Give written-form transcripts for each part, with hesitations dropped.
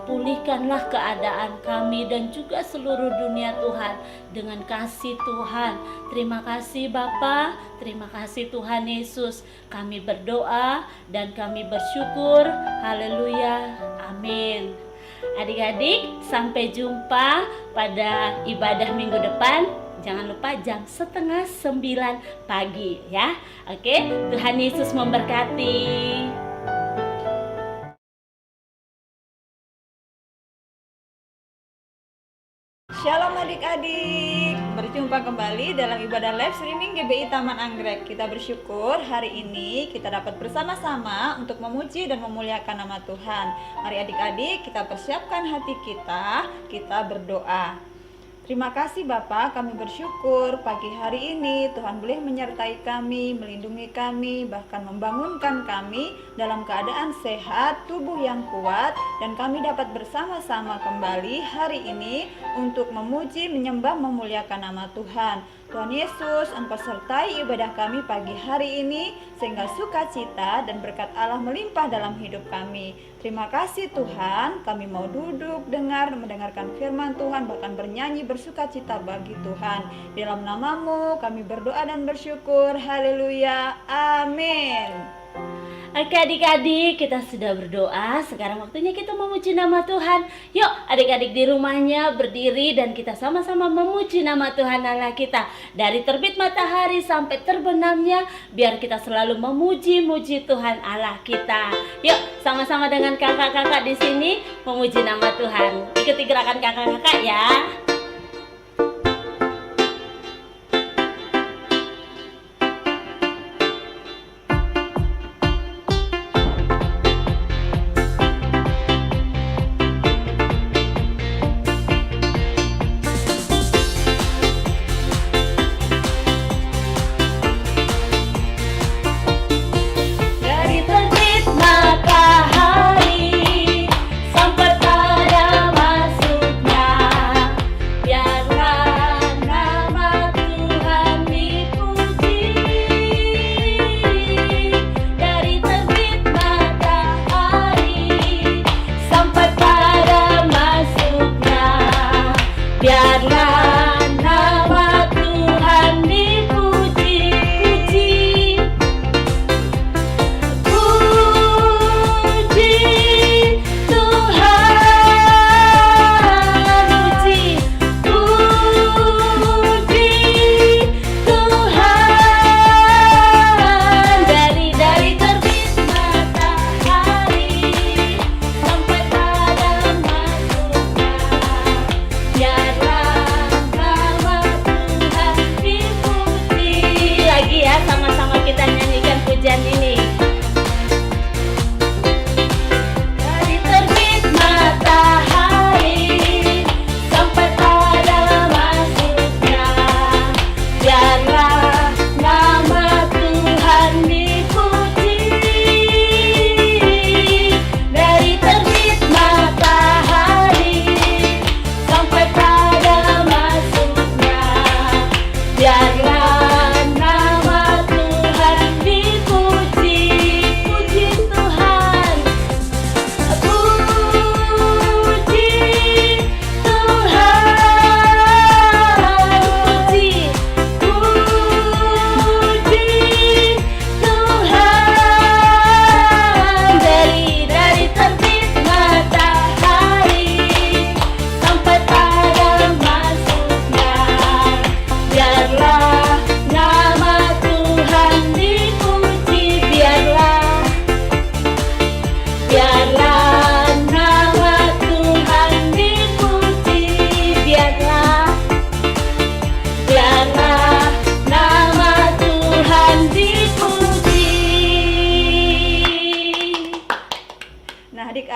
pulihkanlah keadaan kami dan juga seluruh dunia Tuhan dengan kasih Tuhan. Terima kasih Bapa, terima kasih Tuhan Yesus. Kami berdoa dan kami bersyukur. Haleluya, amin. Adik-adik, sampai jumpa pada ibadah minggu depan. Jangan lupa jam 8:30 pagi ya. Oke, Tuhan Yesus memberkati. Shalom adik-adik, berjumpa kembali dalam ibadah live streaming GBI Taman Anggrek. Kita bersyukur hari ini kita dapat bersama-sama untuk memuji dan memuliakan nama Tuhan. Mari adik-adik kita persiapkan hati kita berdoa. Terima kasih Bapa, kami bersyukur pagi hari ini Tuhan boleh menyertai kami, melindungi kami, bahkan membangunkan kami dalam keadaan sehat, tubuh yang kuat, dan kami dapat bersama-sama kembali hari ini untuk memuji, menyembah, memuliakan nama Tuhan. Tuhan Yesus, Engkau sertai ibadah kami pagi hari ini sehingga sukacita dan berkat Allah melimpah dalam hidup kami. Terima kasih Tuhan, kami mau duduk, mendengarkan firman Tuhan, bahkan bernyanyi bersukacita bagi Tuhan. Di dalam namamu kami berdoa dan bersyukur. Haleluya, amin. Oke adik-adik, kita sudah berdoa. Sekarang waktunya kita memuji nama Tuhan. Yuk adik-adik di rumahnya berdiri dan kita sama-sama memuji nama Tuhan Allah kita. Dari terbit matahari sampai terbenamnya, biar kita selalu memuji-muji Tuhan Allah kita. Yuk sama-sama dengan kakak-kakak di sini memuji nama Tuhan. Ikuti gerakan kakak-kakak ya.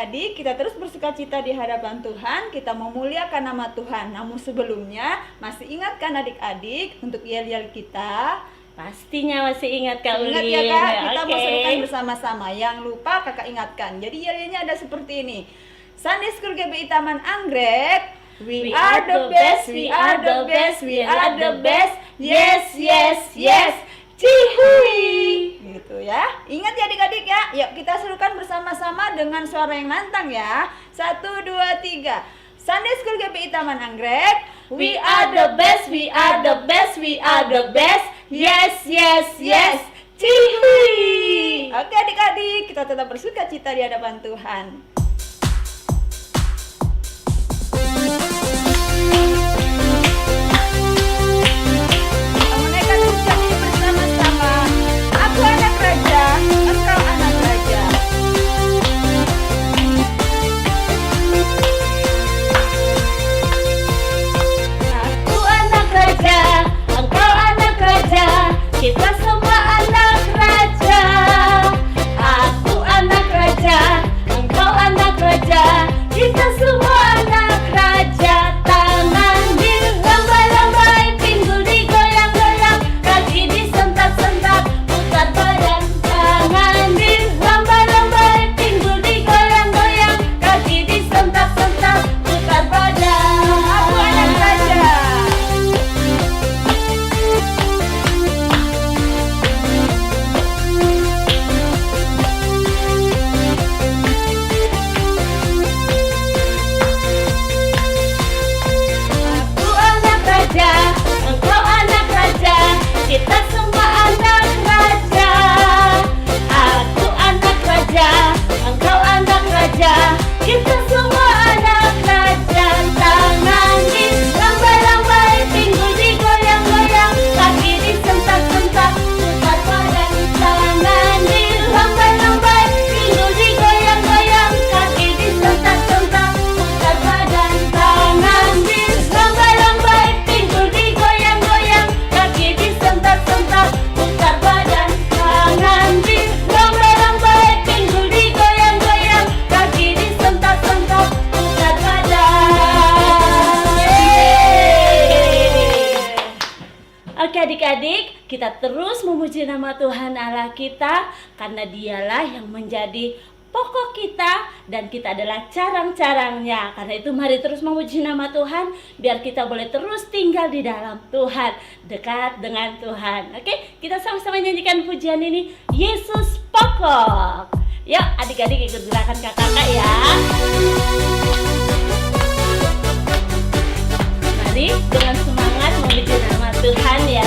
adik-adik, kita terus bersukacita di hadapan Tuhan, kita memuliakan nama Tuhan. Namun sebelumnya, masih ingatkan adik-adik untuk yel-yel kita? Pastinya masih ingat Kak Ulin. Ingat ya Kak, kita mau serukan bersama-sama. Yang lupa Kakak ingatkan. Jadi yel-yelnya ada seperti ini. Sunday School GBI Taman Anggrek, we are the best, we are the best, we are the best. Yes, yes, yes. Cihui. gitu ya. Ingat ya adik-adik ya. Yuk kita serukan bersama-sama dengan suara yang lantang ya. 1, 2, 3. Sunday School GBI Taman Anggrek. We are the best, we are the best, we are the best. Yes, yes, yes. Cihui. Oke adik-adik, kita tetap bersuka cita di hadapan Tuhan. Kita menaikkan ucap ini bersama-sama. Aku anak raja, engkau anak raja. Aku anak raja, engkau anak raja, kita semua anak raja. Aku anak raja, engkau anak raja, kita semua anak raja. Tangan dilambai-lambai, pinggul digoyang-goyang, kaki disentak-sentak, putar badan. Tangan dilambai-lambai, pinggul digoyang-goyang, kaki disentak-sentak, putar badan. Aku anak raja. Aku anak raja, engkau anak raja, kita semua anak raja. Aku anak raja, engkau anak raja, kita semua anak raja. Tangan dilambai-lambai, pinggul digoyang-goyang, kaki disentak-sentak, putar badan. Tangan dilambai-lambai, pinggul digoyang-goyang, kaki disentak-sentak, putar badan. Tangan dilambai-lambai, pinggul digoyang-goyang, kaki disentak-sentak, putar badan. Tangan dilambai-lambai, pinggul digoyang-goyang, kaki disentak-sentak, putar badan. Yeay. Oke adik-adik, kita terus memuji nama Tuhan Allah kita, karena dialah yang menjadi pokok kita dan kita adalah carang-carangnya. Karena itu mari terus memuji nama Tuhan, biar kita boleh terus tinggal di dalam Tuhan, dekat dengan Tuhan. Oke, kita sama-sama nyanyikan pujian ini, Yesus pokok. Yuk adik-adik ikut gerakan kakak ya. Mari dengan semangat memuji nama Tuhan ya.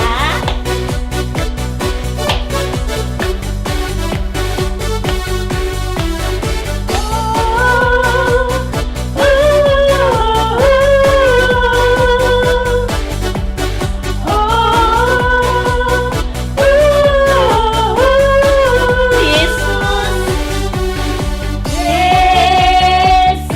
Yesus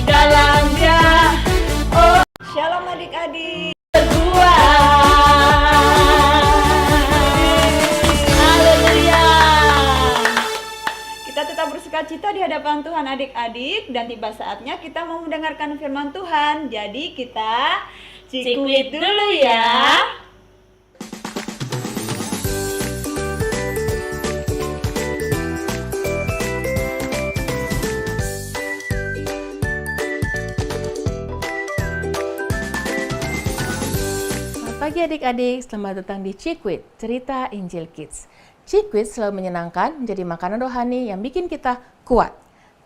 dalamnya. Oh, Shalom adik-adik. Haleluya. Kita tetap bersukacita di hadapan Tuhan adik-adik, dan tiba saatnya kita mau mendengarkan firman Tuhan. Jadi kita cikuit dulu ya. Selamat pagi adik-adik, selamat datang di Cikwit, cerita Injil Kids. Cikwit selalu menyenangkan, menjadi makanan rohani yang bikin kita kuat.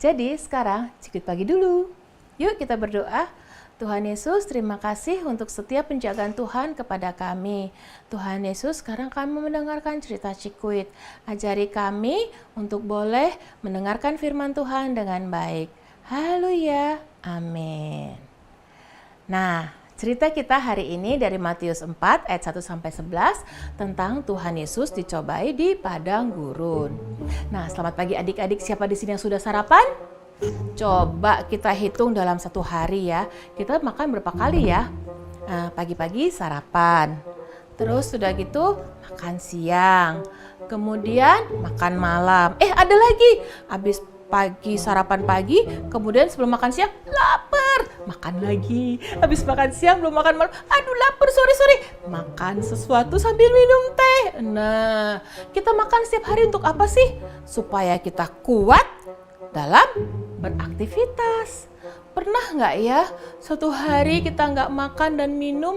Jadi sekarang Cikwit pagi dulu. Yuk kita berdoa. Tuhan Yesus, terima kasih untuk setiap penjagaan Tuhan kepada kami. Tuhan Yesus, sekarang kami mendengarkan cerita Cikwit. Ajari kami untuk boleh mendengarkan firman Tuhan dengan baik. Haleluya, amin. Nah, cerita kita hari ini dari Matius 4 ayat 1-11 tentang Tuhan Yesus dicobai di padang gurun. Nah, selamat pagi adik-adik. Siapa di sini yang sudah sarapan? Coba kita hitung dalam satu hari ya. Kita makan berapa kali ya? Nah, pagi-pagi sarapan. Terus sudah gitu makan siang. Kemudian makan malam. Ada lagi. Habis pagi sarapan pagi, kemudian sebelum makan siang lapar, makan lagi. Habis makan siang belum makan malam, aduh lapar, sorry, makan sesuatu sambil minum teh. Nah, kita makan setiap hari untuk apa sih? Supaya kita kuat dalam beraktivitas. Pernah nggak ya suatu hari kita nggak makan dan minum?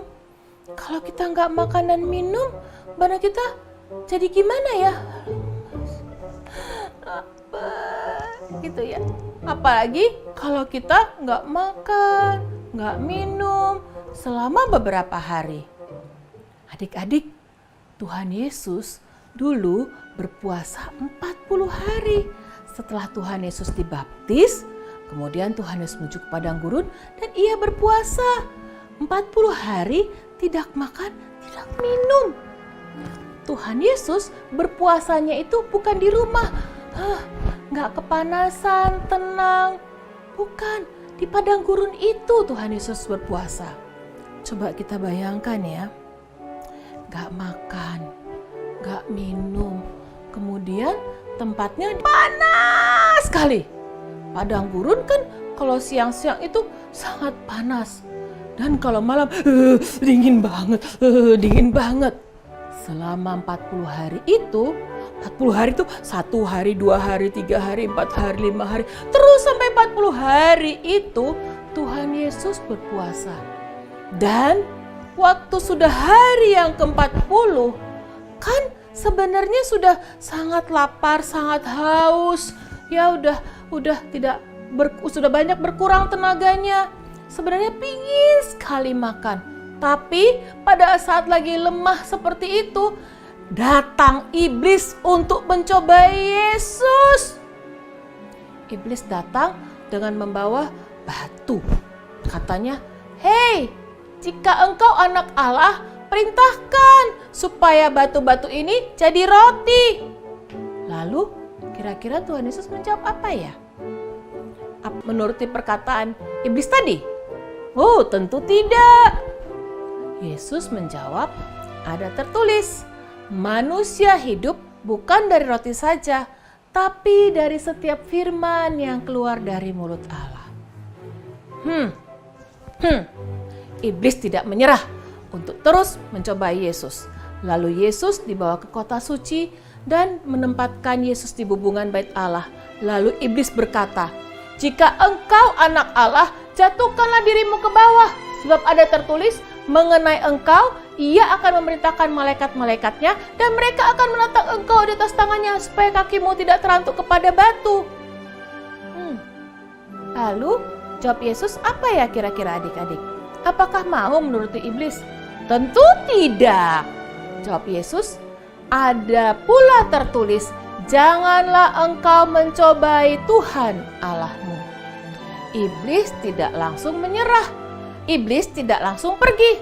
Kalau kita nggak makan dan minum, badan kita jadi gimana ya? Gitu ya. Apalagi kalau kita nggak makan, nggak minum selama beberapa hari. Adik-adik, Tuhan Yesus dulu berpuasa 40 hari. Setelah Tuhan Yesus dibaptis, kemudian Tuhan Yesus menuju ke padang gurun dan ia berpuasa 40 hari tidak makan, tidak minum. Tuhan Yesus berpuasanya itu bukan di rumah. Nggak kepanasan, tenang. Bukan, di padang gurun itu Tuhan Yesus berpuasa. Coba kita bayangkan ya. Nggak makan, nggak minum. Kemudian tempatnya panas sekali. Padang gurun kan kalau siang-siang itu sangat panas. Dan kalau malam dingin banget. Selama 40 hari itu, 40 hari itu 1 hari, 2 hari, 3 hari, 4 hari, 5 hari. Terus sampai 40 hari itu Tuhan Yesus berpuasa. Dan waktu sudah hari yang ke-40, kan sebenarnya sudah sangat lapar, sangat haus. Ya sudah banyak berkurang tenaganya. Sebenarnya pingin sekali makan. Tapi pada saat lagi lemah seperti itu, datang iblis untuk mencobai Yesus. Iblis datang dengan membawa batu. Katanya, "Hei, jika engkau anak Allah, perintahkan supaya batu-batu ini jadi roti." Lalu, kira-kira Tuhan Yesus menjawab apa ya? Menuruti perkataan iblis tadi? Oh, tentu tidak. Yesus menjawab, ada tertulis, manusia hidup bukan dari roti saja, tapi dari setiap firman yang keluar dari mulut Allah. Iblis tidak menyerah untuk terus mencobai Yesus. Lalu Yesus dibawa ke kota suci dan menempatkan Yesus di bubungan bait Allah. Lalu iblis berkata, "Jika engkau anak Allah, jatuhkanlah dirimu ke bawah, sebab ada tertulis, mengenai engkau, ia akan memerintahkan malaikat-malaikatnya dan mereka akan menatang engkau di atas tangannya supaya kakimu tidak terantuk kepada batu." Lalu jawab Yesus apa ya kira-kira adik-adik? Apakah mau menuruti iblis? Tentu tidak. Jawab Yesus, ada pula tertulis, janganlah engkau mencobai Tuhan Allahmu. Iblis tidak langsung menyerah. Iblis tidak langsung pergi.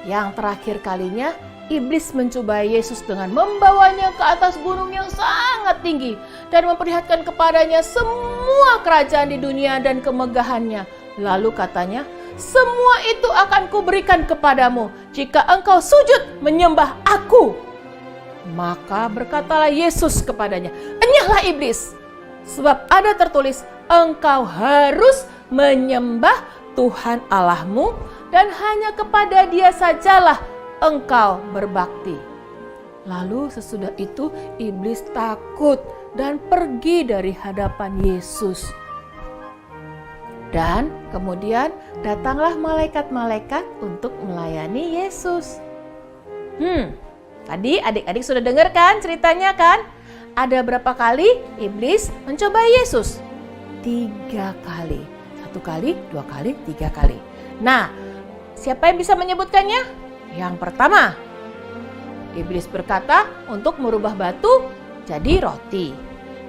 Yang terakhir kalinya, iblis mencobai Yesus dengan membawanya ke atas gunung yang sangat tinggi dan memperlihatkan kepadanya semua kerajaan di dunia dan kemegahannya. Lalu katanya, semua itu akan kuberikan kepadamu jika engkau sujud menyembah aku. Maka berkatalah Yesus kepadanya, enyahlah iblis, sebab ada tertulis, engkau harus menyembah Tuhan Allahmu dan hanya kepada Dia sajalah engkau berbakti. Lalu sesudah itu iblis takut dan pergi dari hadapan Yesus. Dan kemudian datanglah malaikat-malaikat untuk melayani Yesus. Tadi adik-adik sudah dengar kan ceritanya kan? Ada berapa kali iblis mencoba Yesus? 3 kali. 1 kali, 2 kali, 3 kali. Nah, siapa yang bisa menyebutkannya? Yang pertama, iblis berkata untuk merubah batu jadi roti.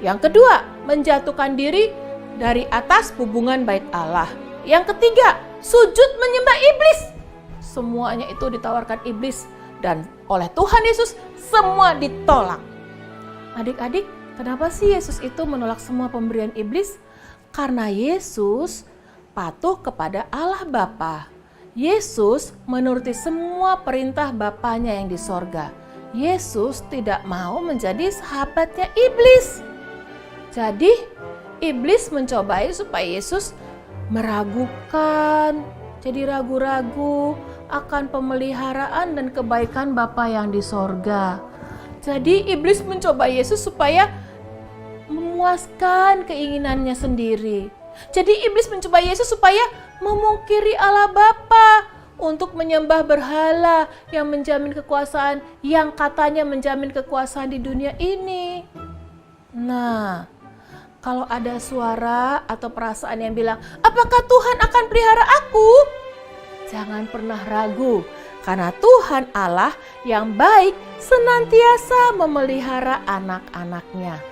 Yang kedua, menjatuhkan diri dari atas hubungan bait Allah. Yang ketiga, sujud menyembah iblis. Semuanya itu ditawarkan iblis dan oleh Tuhan Yesus semua ditolak. Adik-adik, kenapa sih Yesus itu menolak semua pemberian iblis? Karena Yesus patuh kepada Allah Bapa. Yesus menuruti semua perintah Bapanya yang di sorga. Yesus tidak mau menjadi sahabatnya iblis. Jadi iblis mencobai supaya Yesus meragukan, jadi ragu-ragu akan pemeliharaan dan kebaikan Bapa yang di sorga. Jadi iblis mencoba Yesus supaya memuaskan keinginannya sendiri. Jadi iblis mencoba Yesus supaya memungkiri Allah Bapa untuk menyembah berhala yang menjamin kekuasaan, yang katanya menjamin kekuasaan di dunia ini. Nah, kalau ada suara atau perasaan yang bilang, apakah Tuhan akan pelihara aku? Jangan pernah ragu, karena Tuhan Allah yang baik senantiasa memelihara anak-anaknya.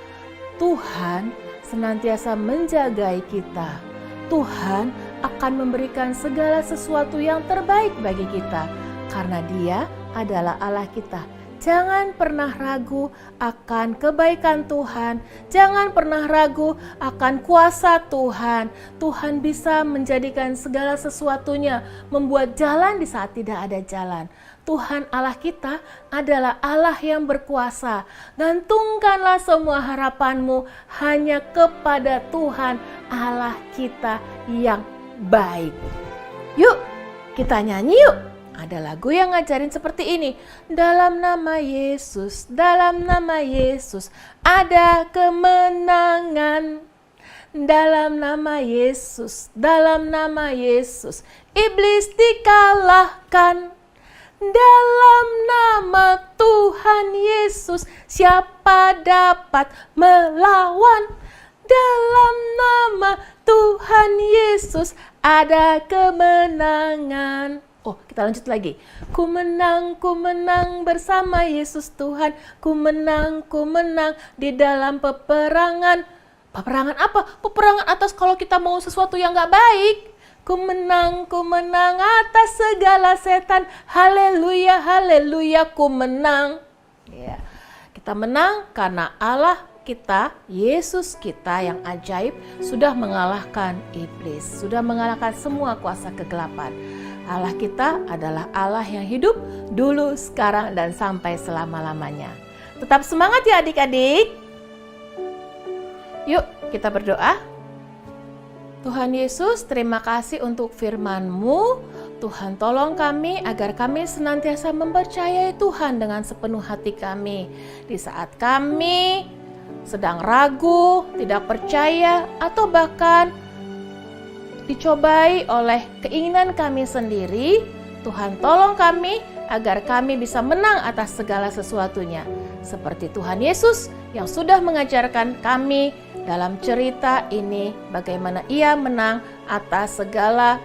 Tuhan senantiasa menjagai kita. Tuhan akan memberikan segala sesuatu yang terbaik bagi kita, karena Dia adalah Allah kita. Jangan pernah ragu akan kebaikan Tuhan. Jangan pernah ragu akan kuasa Tuhan. Tuhan bisa menjadikan segala sesuatunya, membuat jalan di saat tidak ada jalan. Tuhan Allah kita adalah Allah yang berkuasa. Gantungkanlah semua harapanmu hanya kepada Tuhan Allah kita yang baik. Yuk, kita nyanyi yuk. Ada lagu yang ngajarin seperti ini. Dalam nama Yesus, dalam nama Yesus, ada kemenangan. Dalam nama Yesus, dalam nama Yesus, iblis dikalahkan. Dalam nama Tuhan Yesus, siapa dapat melawan? Dalam nama Tuhan Yesus, ada kemenangan. Oh, kita lanjut lagi. Ku menang bersama Yesus Tuhan. Ku menang di dalam peperangan. Peperangan apa? Peperangan atas kalau kita mau sesuatu yang gak baik. Ku menang atas segala setan. Haleluya, haleluya, ku menang. Ya, kita menang karena Allah kita, Yesus kita yang ajaib sudah mengalahkan iblis. Sudah mengalahkan semua kuasa kegelapan. Allah kita adalah Allah yang hidup dulu, sekarang, dan sampai selama-lamanya. Tetap semangat ya adik-adik. Yuk kita berdoa. Tuhan Yesus, terima kasih untuk firman-Mu. Tuhan tolong kami agar kami senantiasa mempercayai Tuhan dengan sepenuh hati kami. Di saat kami sedang ragu, tidak percaya, atau bahkan dicobai oleh keinginan kami sendiri, Tuhan tolong kami agar kami bisa menang atas segala sesuatunya. Seperti Tuhan Yesus yang sudah mengajarkan kami dalam cerita ini bagaimana Ia menang atas segala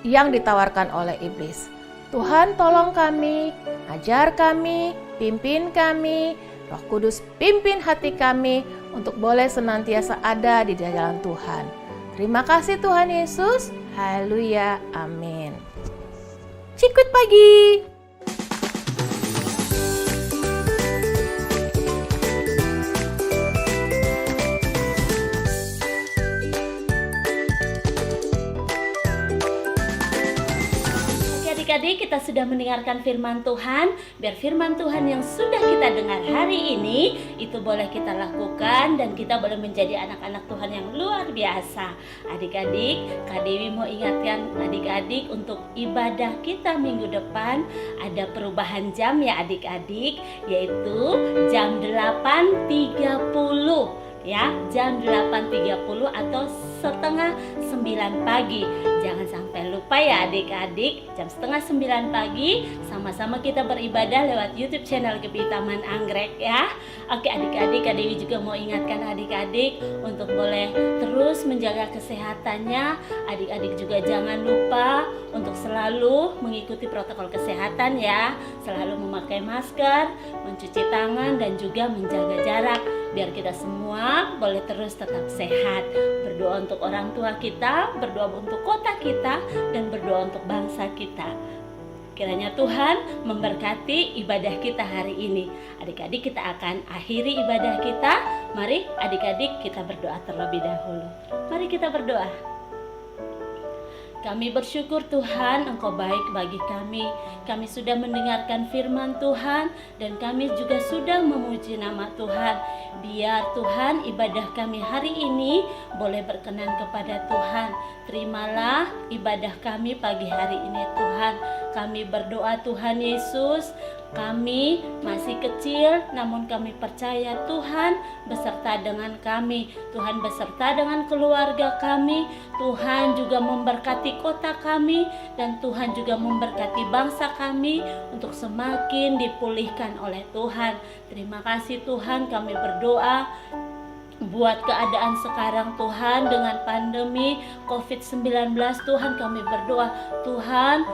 yang ditawarkan oleh iblis. Tuhan tolong kami, ajar kami, pimpin kami, Roh Kudus pimpin hati kami untuk boleh senantiasa ada di jalan Tuhan. Terima kasih Tuhan Yesus. Haleluya. Amin. Cikwit pagi. adik-adik, kita sudah mendengarkan firman Tuhan. Biar firman Tuhan yang sudah kita dengar hari ini itu boleh kita lakukan dan kita boleh menjadi anak-anak Tuhan yang luar biasa. Adik-adik, Kak Dewi mau ingatkan adik-adik untuk ibadah kita minggu depan ada perubahan jam ya adik-adik, yaitu jam 8.30 ya, jam 8.30 atau setengah 9 pagi. Jangan sampai lupa ya adik-adik, jam setengah 9 pagi sama-sama kita beribadah lewat YouTube channel GBI Taman Anggrek ya. Oke adik-adik, Kak Dewi juga mau ingatkan adik-adik untuk boleh terus menjaga kesehatannya. Adik-adik juga jangan lupa untuk selalu mengikuti protokol kesehatan ya. Selalu memakai masker, mencuci tangan dan juga menjaga jarak, biar kita semua boleh terus tetap sehat. Berdoa untuk orang tua kita, berdoa untuk kota kita, dan berdoa untuk bangsa kita. Kiranya Tuhan memberkati ibadah kita hari ini. Adik-adik, kita akan akhiri ibadah kita. Mari adik-adik kita berdoa terlebih dahulu. Mari kita berdoa. Kami bersyukur Tuhan, Engkau baik bagi kami. Kami sudah mendengarkan firman Tuhan dan kami juga sudah memuji nama Tuhan. Biar Tuhan ibadah kami hari ini boleh berkenan kepada Tuhan. Terimalah ibadah kami pagi hari ini Tuhan. Kami berdoa Tuhan Yesus, kami masih kecil namun kami percaya Tuhan beserta dengan kami. Tuhan beserta dengan keluarga kami. Tuhan juga memberkati kota kami dan Tuhan juga memberkati bangsa kami untuk semakin dipulihkan oleh Tuhan. Terima kasih Tuhan, kami berdoa buat keadaan sekarang Tuhan dengan pandemi COVID-19. Tuhan kami berdoa Tuhan